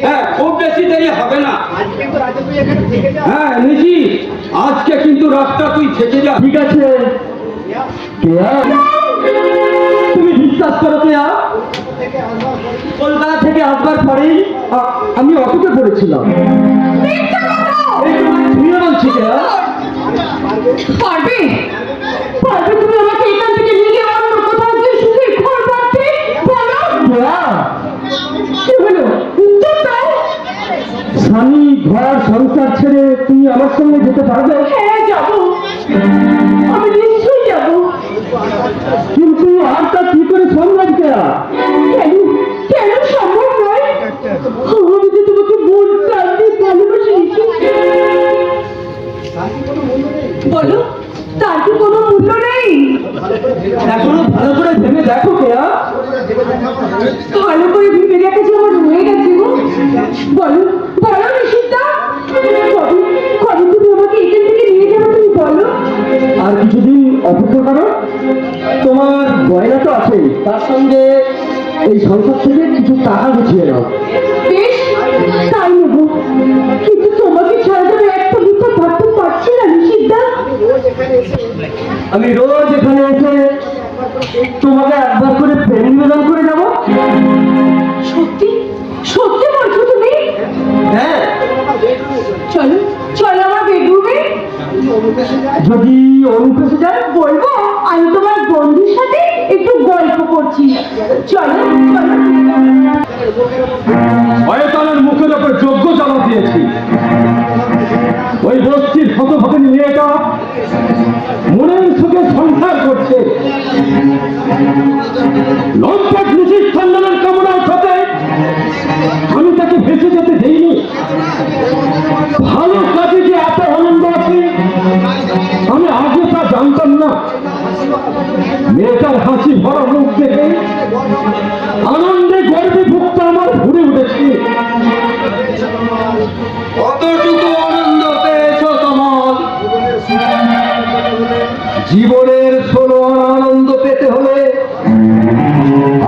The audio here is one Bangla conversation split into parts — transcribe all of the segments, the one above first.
হ্যাঁ, খুব বেশি দেরি হবে না। হ্যাঁ নিশি, আজকে কিন্তু রাতটা তুই থেকে যা। ঠিক আছে কেয়া, তুমি বিশ্বাস করো কেয়া, কলকাতা থেকে আসবার পরেই আমি অটোতে পড়েছিলাম। তুমিও বলছি কেয়া, পারবে পারবে তুমি আমাকে এখান থেকে নিয়ে গিয়ে আমার কোথাও গিয়ে সুখে ঘর পাচ্ছে বলো। কেয়া, কি হলো উত্তর দাও। স্বামী ঘর সংসার ছেড়ে তুমি আমার সঙ্গে যেতে পারবে? হ্যাঁ যাবো, আমি নিশ্চয়ই যাবো। কিন্তু আর তা কি করে সম্ভব কেয়া? কেন কেন সম্ভব নয়? আমি যে তোমাকে মন প্রাণ দিয়ে ভালোবাসি। বলো, তার কি কোনো মূল্য নেই? এখনো ভালো করে ভেবে দেখো কেয়া। ভালো করে ভেবে দেখা যে আমার রয়ে গেছে গো। বলো বলো নিশিতা, কবে কবে তুমি আমাকে এখান থেকে নিয়ে যাবে তুমি বলো। আর কিছুদিন অপেক্ষা করো, তোমার গয়না তো আছে, তার সঙ্গে এই সংসার থেকে কিছু টাকা গুছিয়ে নাও। বেশ তাই নেবো, কিন্তু তোমাকে ছাড়া যাবে এক পবিত্র থাকতে পারছি না নিশিতা। আমি রোজ এখানে এসে তোমাকে একবার করে প্রেম নিবেদন করে যাব। সত্যি সত্যি বলছো তুমি? হ্যাঁ, চলো চলো আমার বেডরুমে। যদি অনুপেশে যায় বলবো আমি তোমার বন্ধুর সাথে একটু গল্প করছি। চলো চলো। শয়তানের মুখের ওপর যোগ্য জবাব দিয়েছি। ওই বস্তির হতভাগিনী মেয়েটা মনের সুখে সংসার করছে, লম্পট নিশির সন্ধানের কামনার সাথে আমি তাকে ভেসে যেতে দেইনি। ভালো কাজে যে এত আনন্দ আছে আমি আগে তা জানতাম না। মেয়েটার হাসি ভরা মুখ দেখে আনন্দে গর্বে ভুক্ত আমার ঘুরে উঠেছে। কতটুকু আনন্দ পেয়েছো তোমার? জীবনের 16 আনা আনন্দ পেতে হলে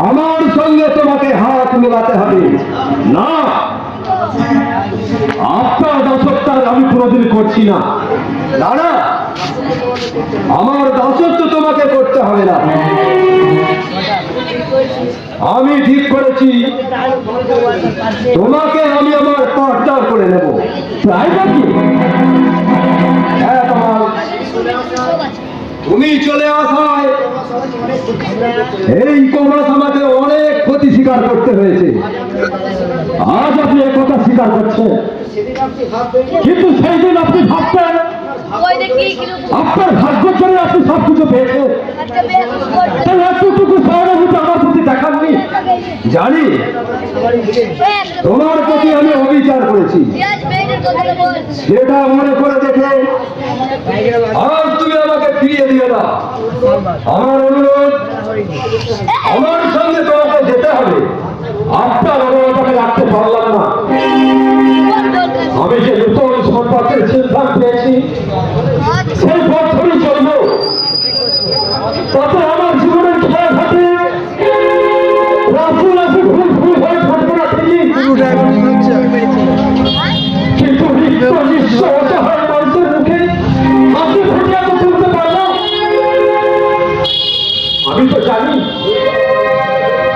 আমার সঙ্গে তোমাকে হাত মেলাতে হবে। না, আপনার দাসত্ব আমি কোনোদিন করছি না। না না, আমার দাসত্ব তোমাকে করতে হবে না। আমি ঠিক করেছি তোমাকে আমি আমার পার্টনার করে নেব। তাই নাকি? হ্যাঁ তোমার, তুমি চলে আসায় এই কমাস আমাকে অনেক ক্ষতি স্বীকার করতে হয়েছে। আজ আপনি একথা স্বীকার করছেন, কিন্তু সেই দিন আপনি ভাবতেন আপনার ভাগ্য করে আপনি সবকিছু পেয়েছেন। তাই এতটুকু সহানুভূতি আমার প্রতি দেখাননি। জানি তোমার প্রতি আমি অবিচার করেছি, সেটা মনে করে দেখে আর তুমি আমাকে ফিরিয়ে দিও না। আমার অনুরোধ, আমার সঙ্গে তোমাকে যেতে হবে। আপনার অনুরোধ আমি রাখতে পারলাম না। আমি যে নতুন সম্পর্কের সিদ্ধান্ত পেয়েছি সেই পথ ধরেই চলব। তাতে আমার জীবনের খেলা ঘাটে রাসুল আছে ভুল ভুল হয়ে থাকবে না ঠিকই, কিন্তু রিক্ত নিঃস্ব অসহায় মানুষের মুখে হাসি ফুটিয়ে তো তুলতে পারলাম। আমি তো জানি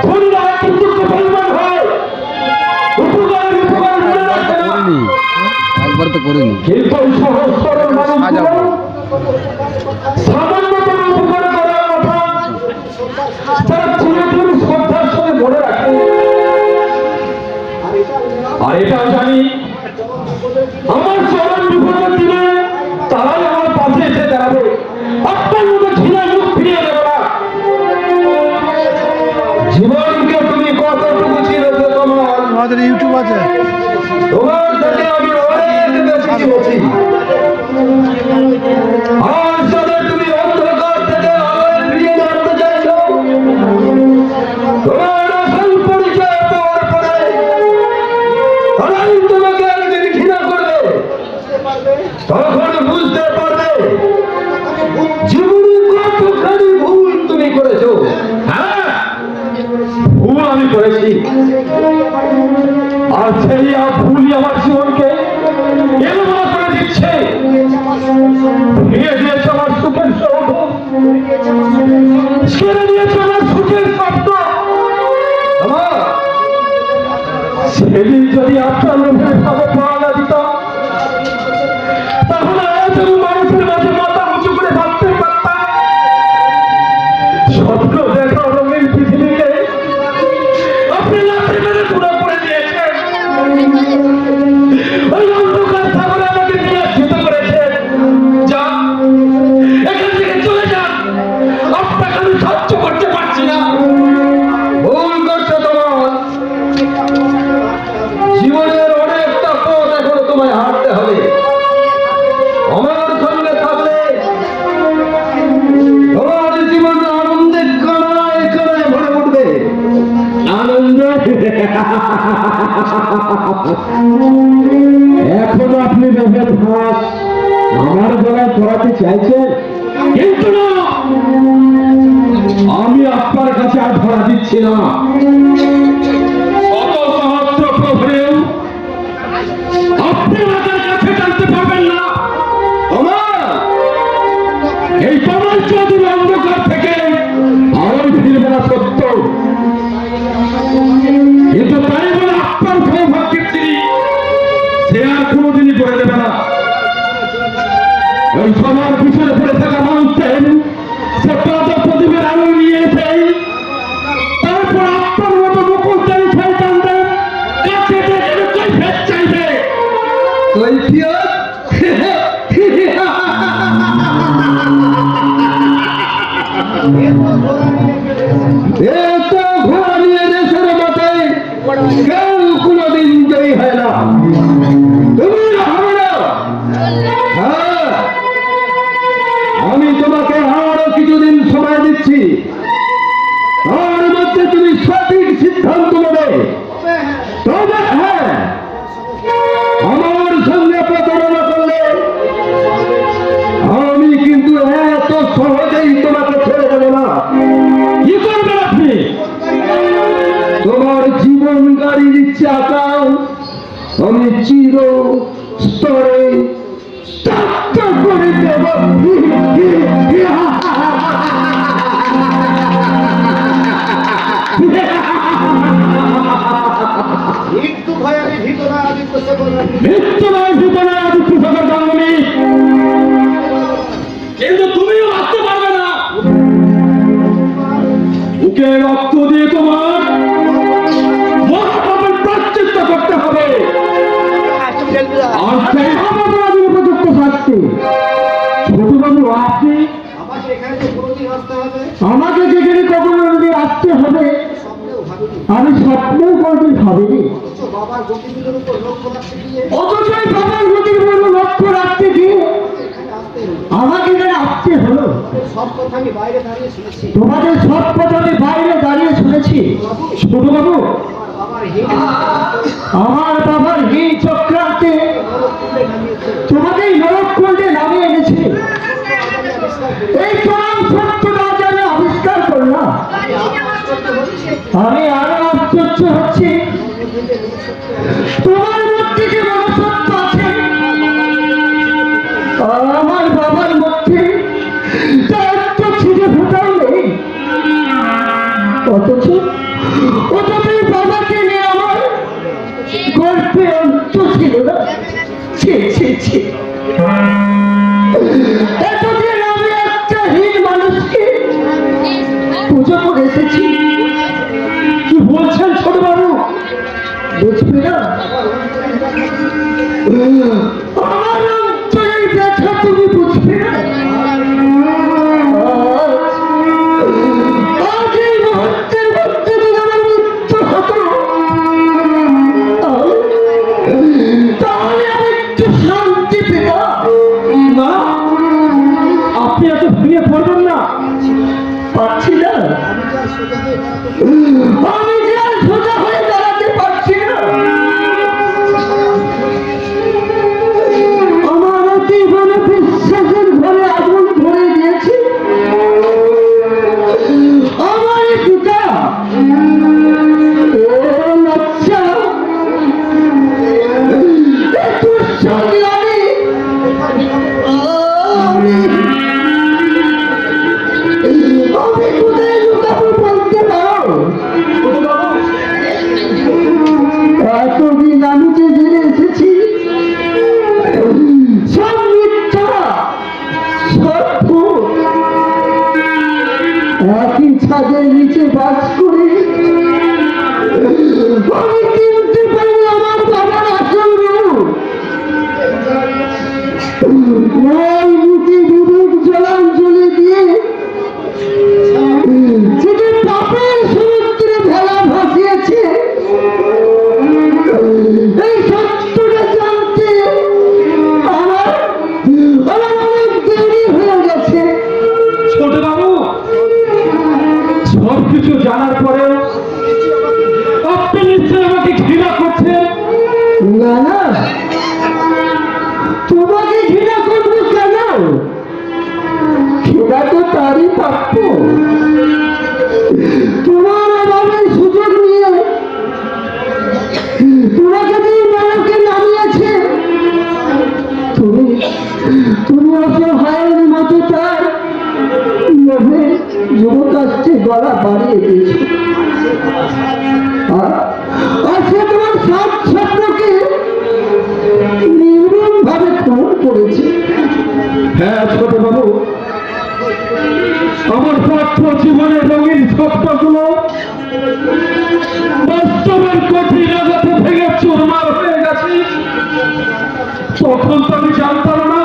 ধনীরা কিন্তু বেঈমান হয়, উপকারের উপকার মনে রাখে না। একবার তো করিনি। কিন্তু ওই সহজ সরল মানুষগুলো সামান্যতম উপকার করার কথা তারা চিরদিন শ্রদ্ধার সঙ্গে মনে রাখে। আর এটাও জানি আমার চরম বিপদের দিনে তারাই আমার পাশে এসে দাঁড়াবে। আপনার মতো ঝিনাই মুখ ফিরিয়ে দেবে না। জীবনকে তুমি কতটুকু চিনেছো তোমার? আমাদের ইউটিউব আছে। তোমার থেকে আমি অনেক বেশি চিনেছি। আর যাদের তুমি অন্ধকার থেকে আলোয় ফিরিয়ে আনতে চাইছো, তোমার আসল পরিচয় পাওয়ার পরে তারাই তোমাকে একদিন ঘৃণা করবে। তখন বুঝতে পারবে জীবনে কতখানি ভুল তুমি করেছো। হ্যাঁ, ভুল আমি করেছি। আর সেই ভুলই আমার জীবনকে এলোমেলো করে দিচ্ছে। ভেঙে দিয়েছে আমার সুখের সৌধ, ছেড়ে দিয়েছে আমার সুখের স্বপ্ন। সেদিন যদি আপনার লোকের ভাবে পাওয়া না দিতাম, তাহলে আজ আমি মানুষের মাঝে মাথা উঁচু করে থাকতে পারতাম। স্বপ্ন দেখা রঙের পৃথিবীকে আপনি লাঠি মেরে পুরো করে দিয়েছেন। ওই অন্ধকার সাগরে আমাকে নিয়ে যেতে করেছেন। যান, এখান থেকে চলে যান, আপনাকে আমি সহ্য করতে পারছি না। ভুল করছো তোমার। জীবনের অনেকটা পথ এখনো তোমায় হাঁটতে হবে। আমার সঙ্গে থাকলে তোমার জীবন আনন্দে কানায় কানায় ভরে উঠবে। আনন্দ এখনো আপনি বেঁধে ফাঁস আমার গলায় পড়াতে চাইছেন, কিন্তু না, আমি আপনার কাছে আর ধরা দিচ্ছি না। অত সহস্র প্রহরেও আপনি আমাদের কাছে জানতে পারবেন না। এই তোমার চৌধুরী অন্ধকার থেকে আরো ফিরবে না সত্য, কিন্তু তাই বলে আপনার সৌভাগ্যের তিনি সে আর কোনোদিনই করে দেবে না। ওই সবার পিছনে পড়ে থাকা মানুষদের সে প্রদীপের আলো নিয়ে এসে তারপর আপনার মতো মুকুলদারি শয়তানদের কাছে ডেকে কৈফিয়ত চাইবে। কৈফিয়ত? এত ঘোড়া নিয়ে দেশের মতে কেউ কোনোদিন জয়ী হয় না। তুমি হবে না। হ্যাঁ, আমি তোমাকে আরো কিছুদিন সময় দিচ্ছি। তার মধ্যে তুমি সঠিক সিদ্ধান্ত নেবে। তবে হ্যাঁ, আমার সঙ্গে প্রতারণা করলে আমি কিন্তু এত সহজেই তোমাকে ছেড়ে দেবো না। কি করবেন আপনি? তোমার জীবন গাড়ি দিচ্ছে আকাশ, আমি চির স্তরে স্তব্ধ করে দেব। মৃত্যু ভয় আমি ভীত না আদিত্য শেখর। মৃত্যু নয়, ভূতনা আদিত্য শেখর গাঙ্গুলি, কিন্তু তুমিও বাঁচতে পারবে না। বুকে রক্ত দিয়ে তোমার মহাপাপের প্রায়শ্চিত্ত করতে হবে। আর সেই অপরাধের উপযুক্ত শাস্তি। ছোটবাবু, আপনি আমাকে এখানে তো কোনোদিন আসতে হবে, আমাকে যেখানে কখনো আসতে হবে স্বপ্নেও ভাবিনি। আমি স্বপ্নেও কোনোদিন ভাবিনি। অথচ বাবার গতিবিধির উপর লক্ষ্য রাখতে গিয়ে অথচ এই বাবার গতির উপর লক্ষ্য রাখতে গিয়ে এখানে আসতে হলো। আমাকে এখানে আসতে হলো। সব কথা আমি বাইরে দাঁড়িয়ে শুনেছি। তোমাদের সব কথা আমি বাইরে দাঁড়িয়ে শুনেছি। ছোটবাবু, আমার বাবার হীন আমার বাবার হীন চক্রান্তে নরককুণ্ডে নামিয়েছে। তোমাকেই নরককুণ্ডে নামিয়ে এনেছে। এই চরম সত্যটা আজ আমি আবিষ্কার করলাম। আমি আরো আশ্চর্য হচ্ছি, তোমার মধ্যে যে মনুষ্যত্ব আছে আমার বাবার মধ্যে তার তো ছিঁড়ে ফোটাও নেই। অথচ এই বাবাকে নিয়ে আমার গল্পে অন্ত ছিল না। ছি ছি ছি, এতদিন আমি একটা হীন মানুষকে পুজো করে এসেছি। কি বলছেন ছোটবাবু? বুঝবি না? আমার অন্তরের ব্যথা তুমি বুঝবে না। আজ এই মুহূর্তের মধ্যে যদি আমার মৃত্যু হতো, তাহলে আমি একটু শান্তি পেতাম। না, আপনি এত ভেঙে পড়বেন না। পারছি না, আমি যে আর সোজা হয়ে দাঁড়াতে পারছি না। না না, তোমাকে ঘৃণা করবো কেন? ঘৃণা তো তারই প্রাপ্য। তোমার অভাবের সুযোগ নিয়ে তোমাকে যে নরকে নামিয়েছে, তুমি তুমি অসহায়ের মতো তার লোভে যুবকাষ্টে গলা বাড়িয়ে দিয়েছ। আর সে তোমার সব স্বপ্নকে নির্মম ভাবে খুন করেছে। হ্যাঁ ছোট বাবু, আমার ছাত্র জীবনের রঙিন স্বপ্নগুলো বাস্তবের কঠিন আঘাতে ভেঙে চুরমার হয়ে গেছে। তখন তো আমি জানতাম না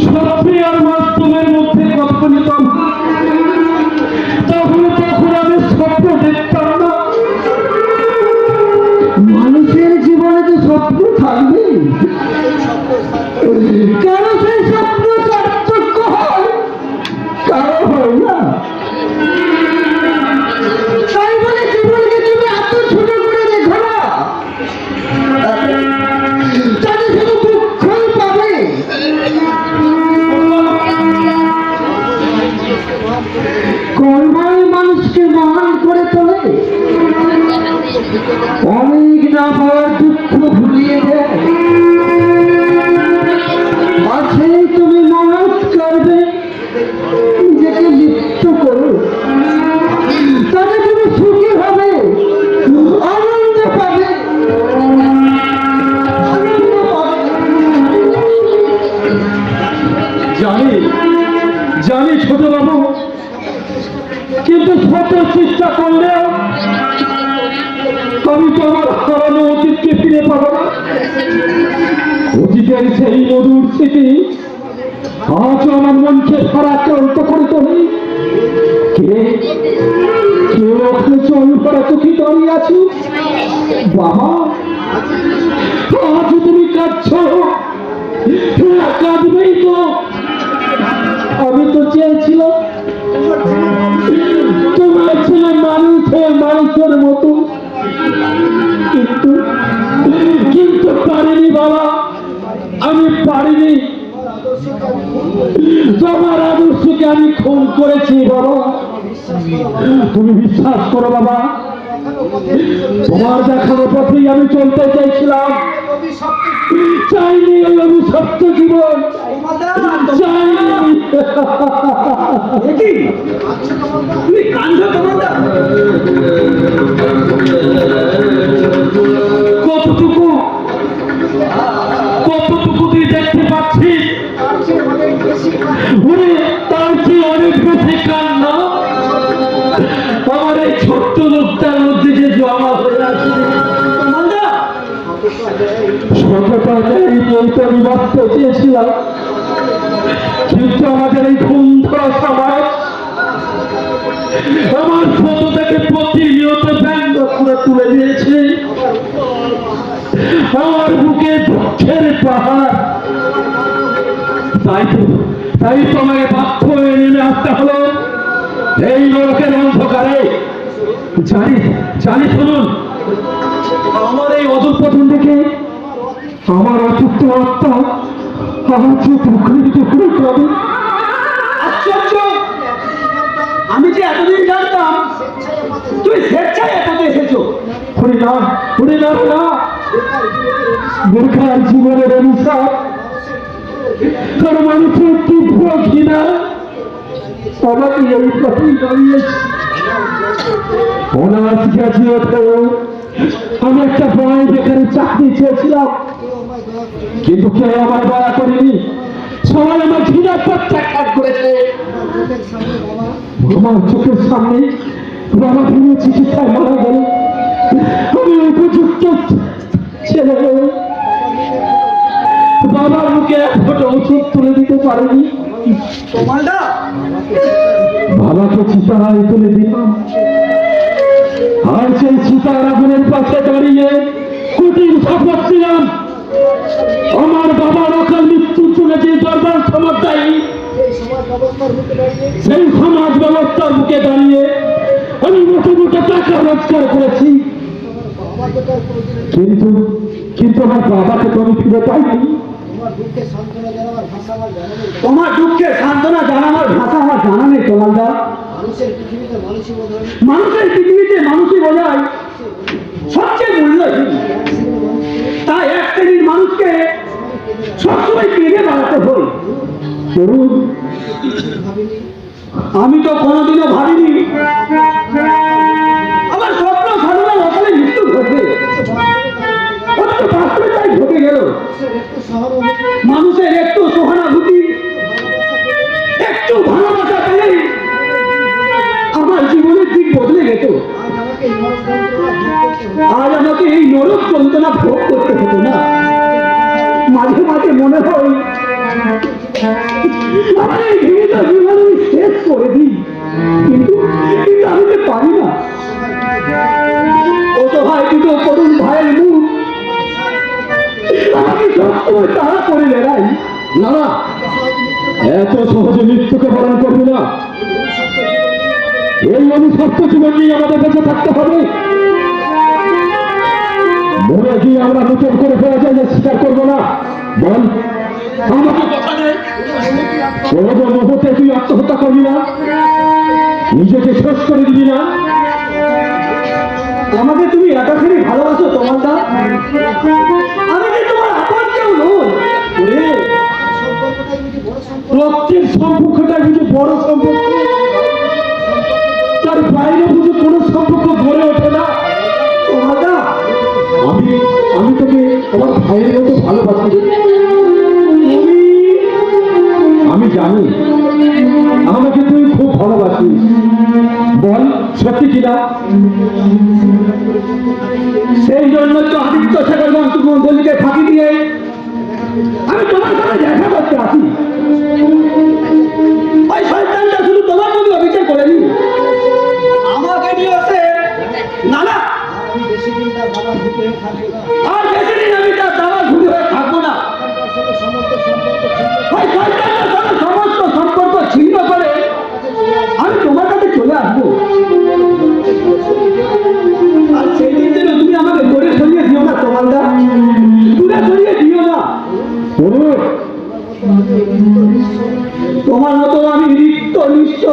সত্যি আর বাস্তবের মধ্যে কতখানি তফাৎ। তখন আমি স্বপ্ন দেখতাম না। মানুষের জীবনে তো স্বপ্ন থাকবে, কেন সেই স্বপ্ন সার্থক হয়, কারো হয় না। তাই বলে জীবনকে তুমি এত ছোট করে দেখো না, তাতে শুধু দুঃখই পাবে। কর্মই মানুষকে মহান করে তোলে, অনেক না পাওয়ার দুঃখ ভুলিয়ে দেয়। আর সেই তুমি মহৎ করবে, নিজেকে লিপ্ত করো, তাতে তুমি সুখী হবে, আনন্দ পাবে। জানি জানি ছোট বাবু, কিন্তু ছোট চেষ্টা করলেও আমি তো আমার হারানো অতীতকে ফিরে পাবো না। অতীতের সেই মধুর স্মৃতি আজও আমার মনকে ভারাক্রান্ত করে তোলে। কেউ ওখানে জল ভরা চোখে দাঁড়িয়ে আছো বাবা, আজও তুমি কাঁদছ, কাঁদবেই তো। আমি তো চেয়েছিলাম তোমার ছেলে মানুষের মতো, কিন্তু পারিনি বাবা, আমি পারিনি। তোমার আদর্শকে আমি খুন করেছি বাবা। তুমি বিশ্বাস করো বাবা, তোমার দেখানো পথেই আমি চলতে চাইছিলাম। চাইনি ওই অভিশপ্ত জীবন, চাইনি। কতটুকু তুই দেখতে পাচ্ছিস? তার চেয়ে অনেক বেশি কান্না আমার এই ছোট্ট লোকটার মধ্যে যে জমা হয়ে আছে। আমি বাঁচতে চেয়েছিলাম, কিন্তু আমাদের এই খুন ধরা সমাজ আমার ছোটটাকে প্রতিনিয়ত ব্যঙ্গ করে তুলে দিয়েছে। আমার বুকে দুঃখের পাহাড়। তাই তোমাকে বাধ্য হয়ে নেমে আসতে হলো এই নরকের অন্ধকারে। জানি শুনুন, আমার এই অদূর পতন দেখে আমার অসুস্থ আত্মা আমার যে টুকরি করে। আশ্চর্য, আমি যে এতদিন জানতাম তুই স্বেচ্ছায় এটাতে এসেছো। মূর্খার জীবনের অভিশাপ, তোর মানুষের তীব্র ঘৃণা আমাকে এই পথেই দাঁড়িয়েছে। অনার্স গ্রাজুয়েট হয়ে আমি একটা বড় বেকারি চাকরি চেয়েছিলাম, কিন্তু কেউ আমার দয়া করেনি। সবাই আমার ঘৃণার প্রত্যাখ্যান করেছে। আমার চোখের সামনে বাবা ভেঙে চিকিৎসায় মারা গেল। আমি উপযুক্ত ছেলে হয়ে বাবার মুখে এক ফোঁটা ওষুধ তুলে দিতে পারিনি। বাবাকে চিতায় তুলে দিলাম, আর সেই চিতার আগুনের পাশে দাঁড়িয়ে কঠিন শপথ ছিলাম আমার বাবার অকাল মৃত্যুর জন্য যে দরবার সমাজ দায়ী, সেই সমাজ ব্যবস্থার বুকে দাঁড়িয়ে আমি মোটে মোটে টাকা রোজগার করেছি। বাবাকে তো আর কোনোদিন আমি কিন্তু কিন্তু আমার বাবাকে তো আমি ফিরে পাইনি। তোমার দুঃখে সান্ত্বনা জানাবার ভাষা আমার জানা নেই। তোমার দুঃখে সান্ত্বনা জানানোর ভাষা আমার জানা নেই তোমালদা। মানুষের পৃথিবীতে মানুষই বোধ হয় মানুষের পৃথিবীতে মানুষই বোঝায় সবচেয়ে মূল্যহীন। তাই এক শ্রেণীর মানুষকে সবসময় কেঁদে বাড়াতে হয়। তরুণ, ভাবিনি আমি তো কোনোদিনও ভাবিনি আমার স্বপ্ন সাধনা অকালে মৃত্যু ঘটবে। অথচ বাস্তবে তাই ঘটে গেল। একটু সহানুভূতি মানুষের একটু সহানুভূতি, একটু ভালোবাসা পেলেই আমার জীবনের দিক বদলে গেত। আজ আমাকে এই নরক যন্ত্রণা ভোগ করতে আজ আমাকে এই নরক যন্ত্রণা ভোগ করতে হবে। হতো না। মাঝে মাঝে মনে হয় আমার এই জীবিত জীবন আমি শেষ করে দিই, কিন্তু কিন্তু আমি তো পারি না। অসহায় দুটো করুণ ভাইয়ের মুখ আমাকে সবসময় তাড়া করে বেড়াই। না না, এত সহজে মৃত্যুকে বরণ করবি না। এই অভিশপ্ত জীবন নিয়ে আমাদের বেঁচে থাকতে হবে। মরে গিয়ে আমরা নতুন করে ফেরা যায় না, স্বীকার করবো না। বল, আমাকে কথা নেই। কোনো মুহূর্তে তুই আত্মহত্যা করবি না, নিজেকে শেষ করে দিবি না। আমাকে তুমি এতখানি ভালোবাসো তোমালদা, আমি কি তোমার আপন কেউ নই? ওরে, সম্পর্কটাই বুঝি বড় সম্পর্ক। রক্তের সম্পর্কটা বুঝি বড় সম্পর্ক, তার বাইরে বুঝি কোনো সম্পর্ক গড়ে ওঠে না। তোমালদা, আমি আমি তোকে আমার ভাইয়ের মতো ভালোবাসি। আমি জানি আমাকে তুই খুব ভালোবাসিস। বল, সত্যি কিনা? সেই জন্য তো আদিত্য শেখর মন্ডলীকে ফাঁকি দিয়ে আমি তোমার সাথে দেখা করতে আসি। ওই শয়তানটা শুধু তোমার মধ্যে অবিচার করেনি, আমাকে নিয়ে আসে। না না, আমি বেশি দিন তার বাবা ভূত হয়ে থাকবো না। আর বেশি দিন আমি তার দাবা ঘুরে হয়ে থাকবো না। তার সাথে সমস্ত সম্পর্ক ছিন্ন ওই শয়তানটার সাথে সমস্ত সম্পর্ক ছিন্ন করে আমি তোমার কাছে চলে আসবো। আর সেই দিন যেন তুমি আমাকে দূরে সরিয়ে দিও না তোমালদা, দূরে সরিয়ে দিও না। তোমার মতো আমি রিক্ত নিঃস্ব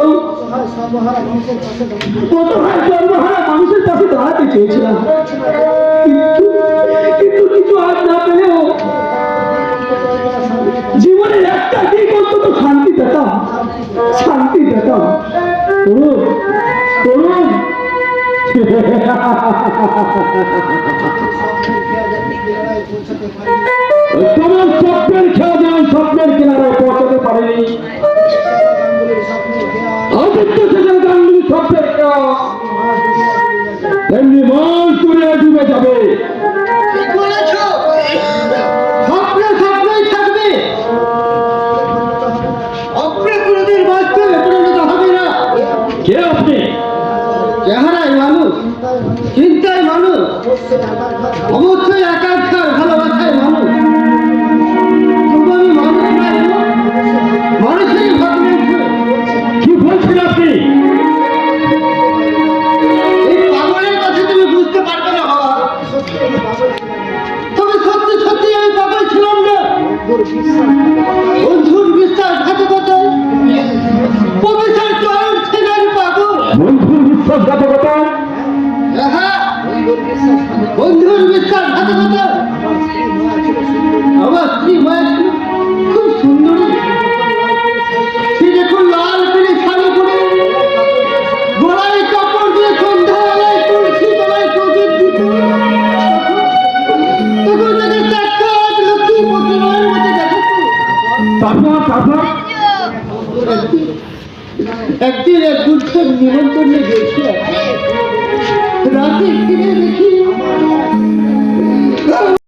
সর্বহারা মানুষের পাশে দাঁড়িয়ে অসহায় সর্বহারা মানুষের পাশে দাঁড়াতে চেয়েছিলাম, কিন্তু কিছু আজ না পেলেও জীবনের একটা দিক অন্তত শান্তি পেতাম, শান্তি পেতাম। তরুণ, তরুণ, পৌঁছাতে পারি তোমার স্বপ্নের খেয়া যেমন স্বপ্নের কিনারায় পৌঁছাতে পারেনি, গাঙ্গুলির স্বপ্নের খেয়া আদিত্য শেখর গাঙ্গুলি স্বপ্নের খেয়া তেমনি মাস করে ডুবে যাবে। স্বপ্নে স্বপ্নই থাকবে, অপ্রে কোনোদিন বাস্তবে পরিণত হবে না। কে আপনি? চেহারায় মানুষ, চিন্তায় মানুষ, অবশ্যই একাকার ভালোবাসায় মানুষ। তবু আমি মানুষ নয় গো, মানুষেরই ভাবনা। কি বলছেন আপনি? এই পাগলের কথা তুমি বুঝতে পারবে না বাবা। তবে সত্যি সত্যি আমি পাগল ছিলাম না। বন্ধুর বিশ্বাসঘাতকতা, প্রফেসর চরণ সেনের পাগল। বন্ধুর বিশ্বাসঘাতকতা, হ্যাঁ, বন্ধুর বিশ্বাসঘাতকতা। আমার স্ত্রী মায়া ছিল খুব সুন্দরী। সে দেখুন লাল পেরে শাড়ি পরে, গলায় কাপড় দিয়ে সন্ধ্যাবেলায় তুলসী তলায় প্রদীপ দিত। তখন তাকে সাক্ষাৎ লক্ষ্মী প্রতিমার মতো দেখাতো। তারপর তারপর একদিন এক গুচ্ছের নিমন্ত্রণে গিয়েছিলাম। রাতে ফিরে দেখি